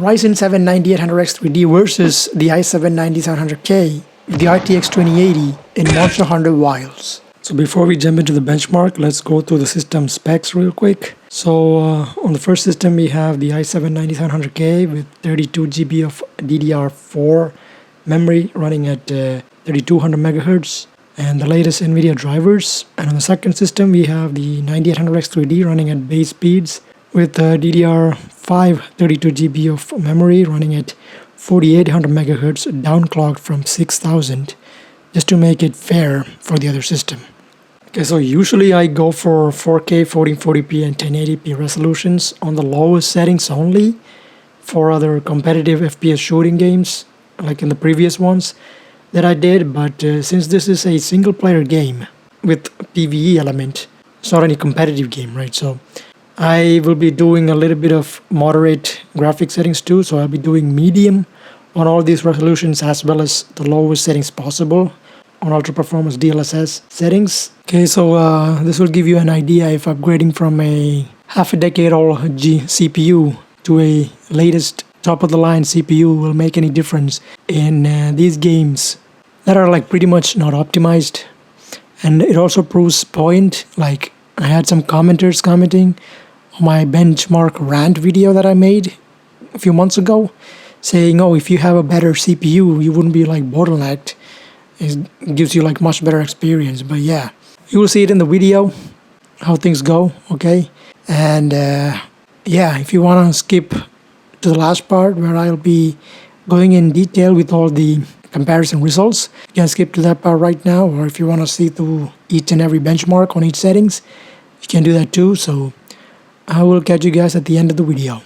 Ryzen 7 9800X 3D versus the i7 9700K with the RTX 2080 in Monster Hunter Wilds. So before we jump into the benchmark, let's go through the system specs real quick. So on the first system, we have the i7 9700K with 32 GB of DDR4 memory running at 3200 megahertz and the latest NVIDIA drivers. And on the second system, we have the 9800X 3D running at base speeds with DDR5 32 GB of memory running at 4800 megahertz downclocked from 6000 just to make it fair for the other system. Okay, so usually I go for 4K, 1440p and 1080p resolutions on the lowest settings only for other competitive FPS shooting games like in the previous ones that I did, but since this is a single player game with PvE element, it's not any competitive game, right? So I will be doing a little bit of moderate graphic settings too, so I'll be doing medium on all these resolutions as well as the lowest settings possible on ultra performance DLSS settings. Okay, so this will give you an idea if upgrading from a half a decade old CPU to a latest top of the line CPU will make any difference in these games that are like pretty much not optimized. And it also proves point, like I had some commenters commenting on my benchmark rant video that I made a few months ago saying, oh, if you have a better CPU you wouldn't be like bottlenecked. It gives you like much better experience. But yeah, you will see it in the video how things go. Okay, and yeah, if you want to skip to the last part where I'll be going in detail with all the comparison results, you can skip to that part right now, or if you want to see through each and every benchmark on each settings, you can do that too. So I will catch you guys at the end of the video.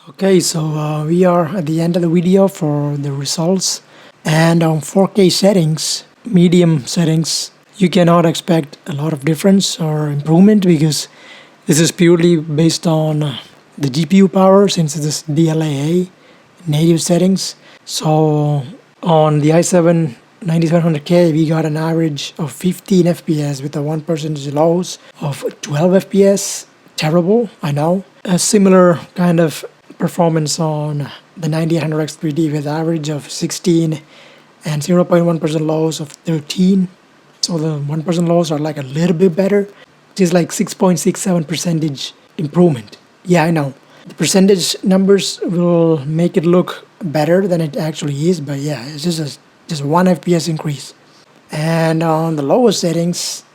Okay, so we are at the end of the video for the results, and on 4K settings, medium settings, you cannot expect a lot of difference or improvement because this is purely based on the GPU power, since it is DLAA native settings. So on the i7 9700K we got an average of 15 FPS with a 1% loss of 12 FPS. Terrible, I know. A similar kind of performance on the 9800X 3D with average of 16 and 0.1% loss of 13. So the 1% loss are like a little bit better, which is like 6.67% improvement. Yeah, I know. The percentage numbers will make it look better than it actually is, but yeah, it's just 1 FPS increase. And on the lowest settings,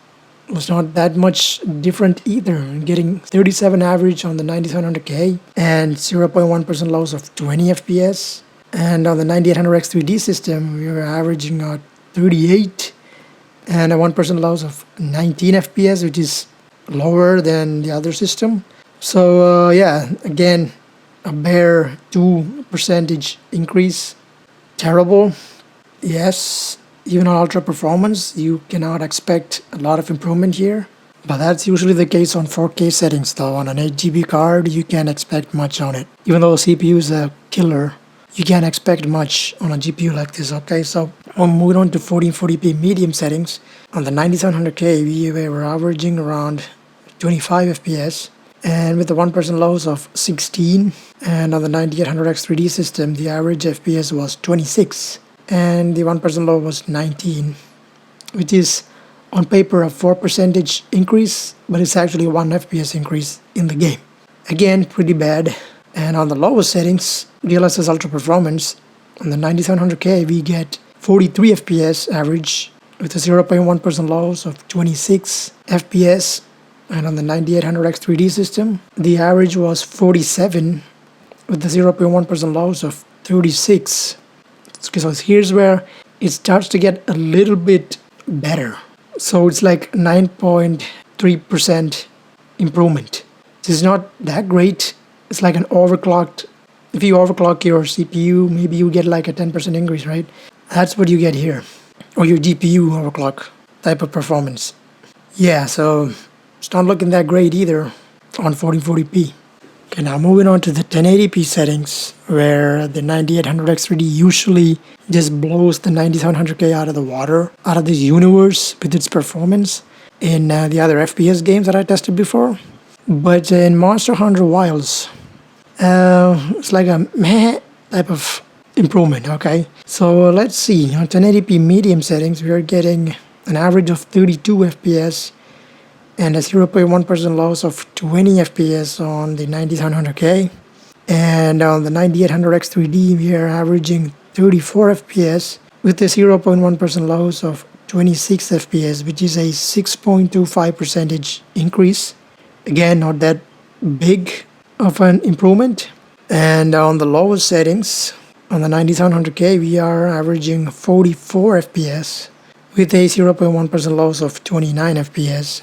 was not that much different either. Getting 37 average on the 9700K and 0.1% loss of 20 FPS. And on the 9800X 3D system, we were averaging 38 and a 1% loss of 19 FPS, which is lower than the other system. So yeah, again, a bare 2% increase. Terrible. Yes, even on ultra performance, you cannot expect a lot of improvement here. But that's usually the case on 4K settings though. On an 8GB card, you can't expect much on it. Even though the CPU is a killer, you can't expect much on a GPU like this, okay? So moving on to 1440p medium settings. On the 9700K, we were averaging around 25 FPS. And with the 1% loss of 16. And on the 9800X 3D system, the average FPS was 26. And the 1% low was 19, which is on paper a 4% increase, but it's actually 1 FPS increase in the game. Again, pretty bad. And on the lowest settings, DLSS Ultra Performance, on the 9700K we get 43 FPS average with a 0.1% loss of 26 FPS. And on the 9800X 3D system, the average was 47 with a 0.1% loss of 36. So here's where it starts to get a little bit better. So it's like 9.3% improvement. This is not that great. It's like an overclocked. If you overclock your CPU, maybe you get like a 10% increase, right? That's what you get here. Or your GPU overclock type of performance. Yeah, so it's not looking that great either on 1440p. Okay, now moving on to the 1080p settings, where the 9800X 3D usually just blows the 9700K out of the water, out of this universe with its performance in the other FPS games that I tested before. But in Monster Hunter Wilds, it's like a meh type of improvement, okay? So let's see, on 1080p medium settings, we are getting an average of 32 FPS and a 0.1% loss of 20 FPS on the 9700K. And on the 9800X 3D, we are averaging 34 FPS with a 0.1% loss of 26 FPS, which is a 6.25% increase. Again, not that big of an improvement. And on the lowest settings, on the 9700K, we are averaging 44 FPS with a 0.1% loss of 29 FPS.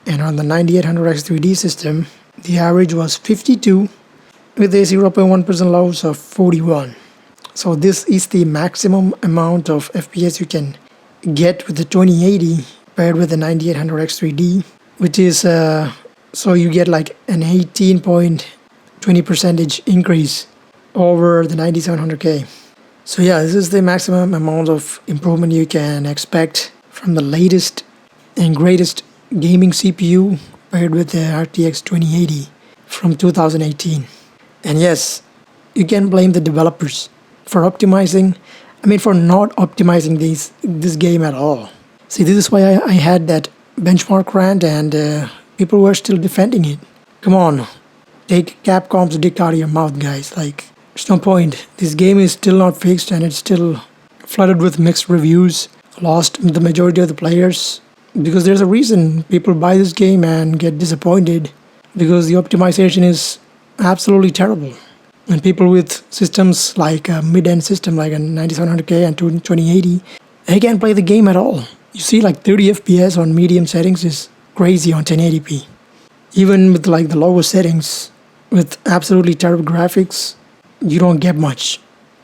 And on the 9800X 3D system, the average was 52 with a 0.1% loss of 41. So this is the maximum amount of FPS you can get with the 2080 paired with the 9800X 3D, which is so you get like an 18.20% increase over the 9700K. So yeah, this is the maximum amount of improvement you can expect from the latest and greatest gaming CPU paired with the RTX 2080 from 2018. And yes, you can blame the developers for not optimizing this game at all. See, this is why I had that benchmark rant and people were still defending it. Come on, take Capcom's dick out of your mouth, guys. Like, there's no point. This game is still not fixed and it's still flooded with mixed reviews. Lost the majority of the players because there's a reason people buy this game and get disappointed because the optimization is absolutely terrible. And people with systems like a mid-end system like a 9700K and 2080, they can't play the game at all. You see like 30 FPS on medium settings is crazy on 1080p. Even with like the lower settings with absolutely terrible graphics, you don't get much.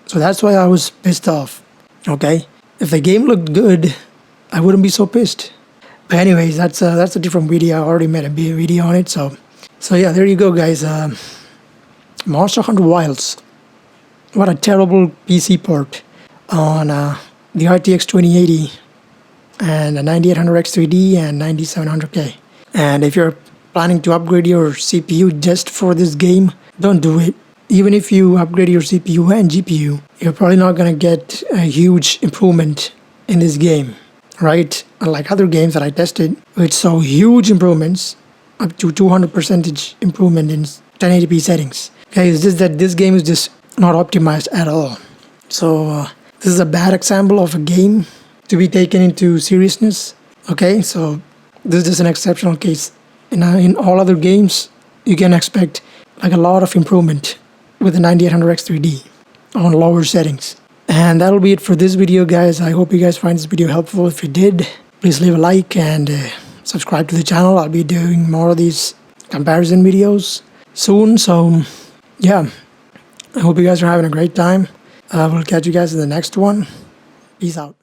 So that's why I was pissed off. Okay? If the game looked good, I wouldn't be so pissed. But anyways, that's a different video. I already made a video on it. So yeah, there you go, guys. Monster Hunter Wilds. What a terrible PC port on the RTX 2080 and a 9800X 3D and 9700K. And if you're planning to upgrade your CPU just for this game, don't do it. Even if you upgrade your CPU and GPU, you're probably not going to get a huge improvement in this game, right? Unlike other games that I tested, which saw huge improvements, up to 200% improvement in 1080p settings. Okay, it's just that this game is just not optimized at all. So this is a bad example of a game to be taken into seriousness. Okay, so this is just an exceptional case. In all other games, you can expect like a lot of improvement with the 9800X 3D on lower settings. And that'll be it for this video, guys. I hope you guys find this video helpful. If you did, please leave a like and subscribe to the channel. I'll be doing more of these comparison videos soon. So yeah, I hope you guys are having a great time. We'll catch you guys in the next one. Peace out.